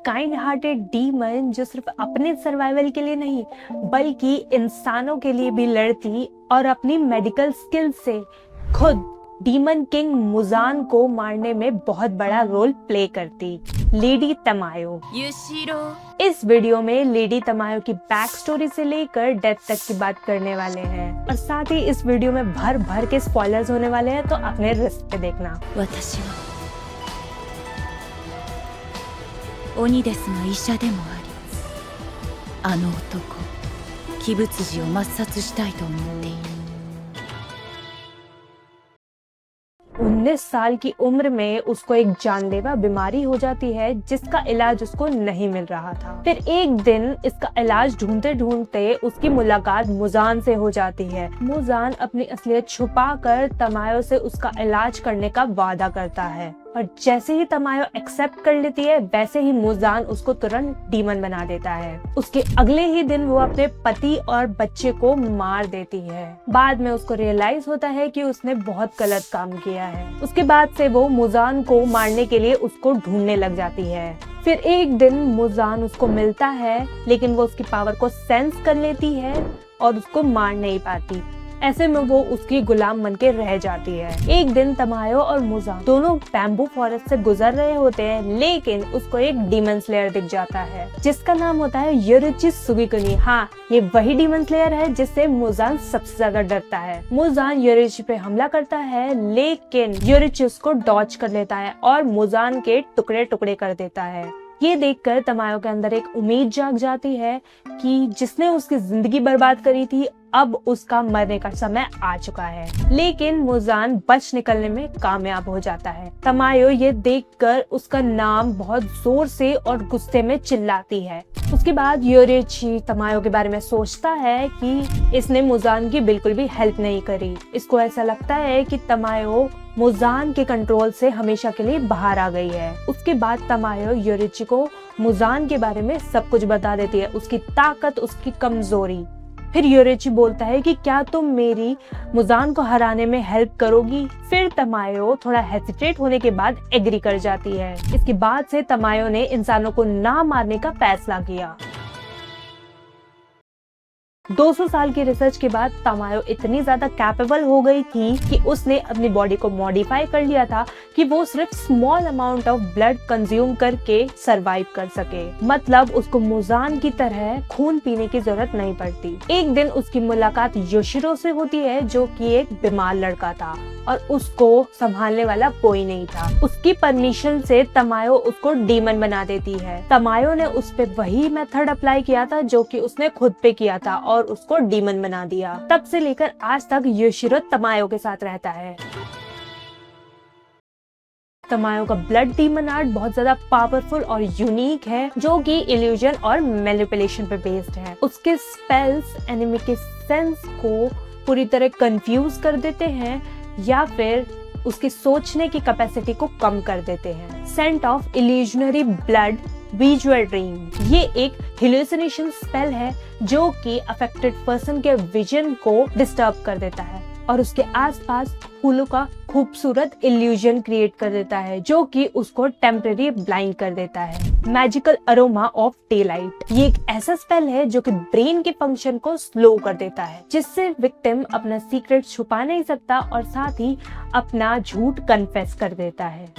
Kind hearted demon जो सिर्फ अपने सर्वाइवल के लिए नहीं बल्कि इंसानों के लिए भी लड़ती और अपनी मेडिकल स्किल से खुद डीमन किंग मुजान को मारने में बहुत बड़ा रोल प्ले करती, लेडी तमायो। इस वीडियो में लेडी तमायो की बैक स्टोरी से लेकर डेथ तक की बात करने वाले हैं और साथ ही इस वीडियो में भर भर के स्पॉयलर्स होने वाले हैं, तो अपने रिस्क पे देखना। 鬼ですが医者でもあり、あの男鬼物児を抹殺したいと思っている。 19 साल की उम्र में उसको एक जानलेवा बीमारी हो जाती है जिसका इलाज उसको नहीं मिल रहा था। फिर एक दिन इसका इलाज ढूंढते ढूंढते उसकी मुलाकात मुजान से हो जाती है। मुजान अपनी असलियत छुपाकर तमायो से उसका इलाज करने का वादा करता है और जैसे ही तमायो एक्सेप्ट कर लेती है वैसे ही मुजान उसको तुरंत डीमन बना देता है। उसके अगले ही दिन वो अपने पति और बच्चे को मार देती है। बाद में उसको रियलाइज होता है कि उसने बहुत गलत काम किया है। उसके बाद से वो मुजान को मारने के लिए उसको ढूंढने लग जाती है। फिर एक दिन मुजान उसको मिलता है लेकिन वो उसकी पावर को सेंस कर लेती है और उसको मार नहीं पाती। ऐसे में वो उसकी गुलाम बन के रह जाती है। एक दिन तमायो और मुजान दोनों बैम्बू फॉरेस्ट से गुजर रहे होते हैं लेकिन उसको एक डीमन स्लेयर दिख जाता है जिसका नाम होता है योरुइची सुगीकुनी। हाँ, ये वही डीमन स्लेयर है जिससे मुजान सबसे ज्यादा डरता है। मुजान योरुइची पे हमला करता है लेकिन योरुइची उसको डॉज कर लेता है और मुजान के टुकड़े टुकड़े कर देता है। ये देखकर तमायो के अंदर एक उम्मीद जाग जाती है कि जिसने उसकी जिंदगी बर्बाद करी थी अब उसका मरने का समय आ चुका है। लेकिन मुजान बच निकलने में कामयाब हो जाता है। तमायो ये देखकर उसका नाम बहुत जोर से और गुस्से में चिल्लाती है। उसके बाद योरुइची तमायो के बारे में सोचता है कि इसने मुजान की बिल्कुल भी हेल्प नहीं करी। इसको ऐसा लगता है कि तमायो मुजान के कंट्रोल से हमेशा के लिए बाहर आ गई है। उसके बाद तमायो योरुइची को मुजान के बारे में सब कुछ बता देती है, उसकी ताकत, उसकी कमजोरी। फिर योरुइची बोलता है कि क्या तुम मेरी मुजान को हराने में हेल्प करोगी। फिर तमायो थोड़ा हेसिटेट होने के बाद एग्री कर जाती है। इसके बाद से तमायो ने इंसानों को ना मारने का फैसला किया। 200 साल की रिसर्च के बाद तमायो इतनी ज्यादा कैपेबल हो गई थी कि उसने अपनी बॉडी को मॉडिफाई कर लिया था कि वो सिर्फ small amount of blood consume करके सरवाइव कर सके। मतलब उसको मुजान की तरह खून पीने की जरूरत नहीं पड़ती। एक दिन उसकी मुलाकात योशिरो से होती है जो कि एक बीमार लड़का था और उसको संभालने वाला कोई नहीं था। उसकी परमिशन से तमायो उसको डीमन बना देती है। तमायो ने उस पे वही मेथड अप्लाई किया था जो कि उसने खुद पे किया था और उसको डीमन बना दिया। तब से लेकर आज तक योशिरो तमायो के साथ रहता है। तमायो का ब्लड डीमन आर्ट बहुत ज्यादा पावरफुल और यूनिक है जो कि इल्यूजन और मैनिपुलेशन पे बेस्ड है। उसके स्पेल्स एनिमी के सेंस को पूरी तरह कंफ्यूज कर देते हैं या फिर उसकी सोचने की कैपेसिटी को कम कर देते हैं। Scent of illusionary blood visual dream ये एक हेलुसिनेशन स्पेल है जो कि अफेक्टेड पर्सन के विजन को डिस्टर्ब कर देता है और उसके आसपास फूलों का खूबसूरत इल्यूजन क्रिएट कर देता है जो कि उसको टेम्परेरी ब्लाइंड कर देता है। मैजिकल अरोमा ऑफ डेलाइट ये एक ऐसा स्पेल है जो कि ब्रेन के फंक्शन को स्लो कर देता है जिससे विक्टिम अपना सीक्रेट छुपा नहीं सकता और साथ ही अपना झूठ कन्फेस कर देता है।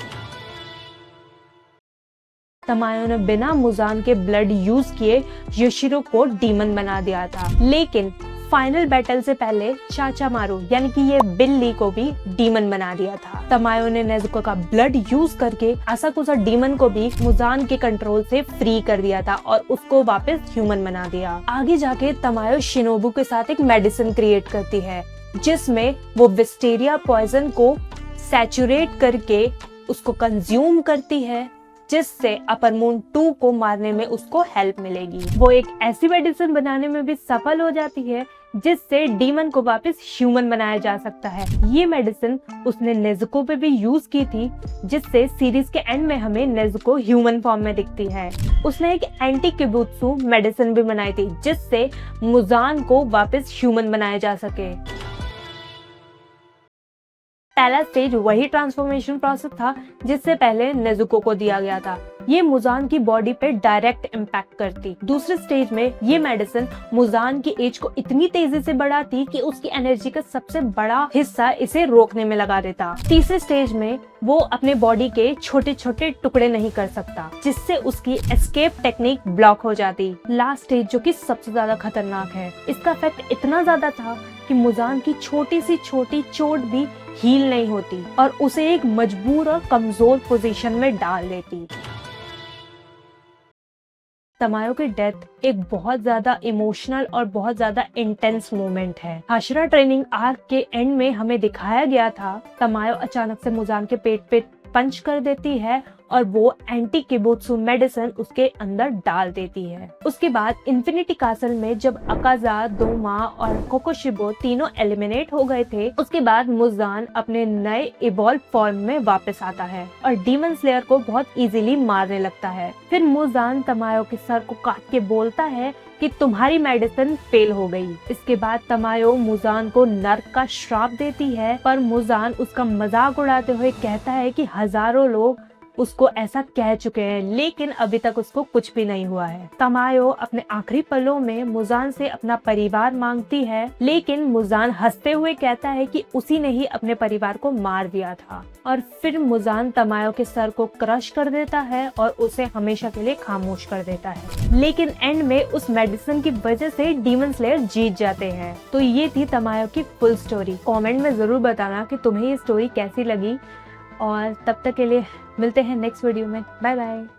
तमायो ने बिना मुजान के ब्लड यूज किए योशिरो को डीमन बना दिया था लेकिन फाइनल बैटल से पहले चाचा मारू यानी कि ये बिल्ली को भी डीमन बना दिया था। तमायो ने नेजुको का ब्लड यूज करके आसाकुसा डीमन को भी मुजान के कंट्रोल से फ्री कर दिया था और उसको वापस ह्यूमन बना दिया। आगे जाके तमायो शिनोबू के साथ एक मेडिसिन क्रिएट करती है जिसमें वो विस्टेरिया पॉइजन को सैचुरेट करके उसको कंज्यूम करती है जिससे अपर मून 2 को मारने में उसको हेल्प मिलेगी। वो एक ऐसी मेडिसिन बनाने में भी सफल हो जाती है जिससे डीमन को वापस ह्यूमन बनाया जा सकता है। ये मेडिसिन उसने नेजुको पे भी यूज की थी जिससे सीरीज के एंड में हमें नेजुको ह्यूमन फॉर्म में दिखती है। उसने एक एंटी किबुत्सु मेडिसिन भी बनाई थी जिससे मुजान को वापस ह्यूमन बनाया जा सके। पहला स्टेज वही ट्रांसफॉर्मेशन प्रोसेस था जिससे पहले नेजुको को दिया गया था। ये मुजान की बॉडी पे डायरेक्ट इम्पैक्ट करती। दूसरे स्टेज में ये मेडिसिन मुजान की एज को इतनी तेजी से बढ़ाती कि उसकी एनर्जी का सबसे बड़ा हिस्सा इसे रोकने में लगा देता। तीसरे स्टेज में वो अपने बॉडी के छोटे छोटे टुकड़े नहीं कर सकता, जिससे उसकी एस्केप टेक्निक ब्लॉक हो जाती। लास्ट स्टेज जो कि सबसे ज्यादा खतरनाक है, इसका इफेक्ट इतना ज्यादा था कि मुजान की छोटी सी छोटी चोट भी हील नहीं होती और उसे एक मजबूर और कमजोर पोजीशन में डाल देती। तमायो की डेथ एक बहुत ज्यादा इमोशनल और बहुत ज्यादा इंटेंस मोमेंट है। हाशिरा ट्रेनिंग आर्क के एंड में हमें दिखाया गया था तमायो अचानक से मुजान के पेट पे पंच कर देती है और वो एंटी किबुत्सु मेडिसिन उसके अंदर डाल देती है। उसके बाद इन्फिनिटी कासल में जब अकाजा, दोमा और कोकोशिबो तीनों एलिमिनेट हो गए थे, उसके बाद मुजान अपने नए इवॉल्व फॉर्म में वापस आता है और डीमन स्लेयर को बहुत इजीली मारने लगता है। फिर मुजान तमायो के सर को काट के बोलता है कि तुम्हारी मेडिसिन फेल हो गई। इसके बाद तमायो मुजान को नर्क का श्राप देती है, पर मुजान उसका मजाक उड़ाते हुए कहता है कि हजारों लोग उसको ऐसा कह चुके हैं, लेकिन अभी तक उसको कुछ भी नहीं हुआ है। तमायो अपने आखिरी पलों में मुजान से अपना परिवार मांगती है, लेकिन मुजान हंसते हुए कहता है कि उसी ने ही अपने परिवार को मार दिया था। और फिर मुजान तमायो के सर को क्रश कर देता है और उसे हमेशा के लिए खामोश कर देता है। लेकिन एंड में उस मेडिसिन की वजह से डीमन स्लेयर जीत जाते हैं। तो ये थी तमायो की फुल स्टोरी। कमेंट में जरूर बताना कि तुम्हें ये स्टोरी कैसी लगी और तब तक के लिए मिलते हैं नेक्स्ट वीडियो में। Bye bye.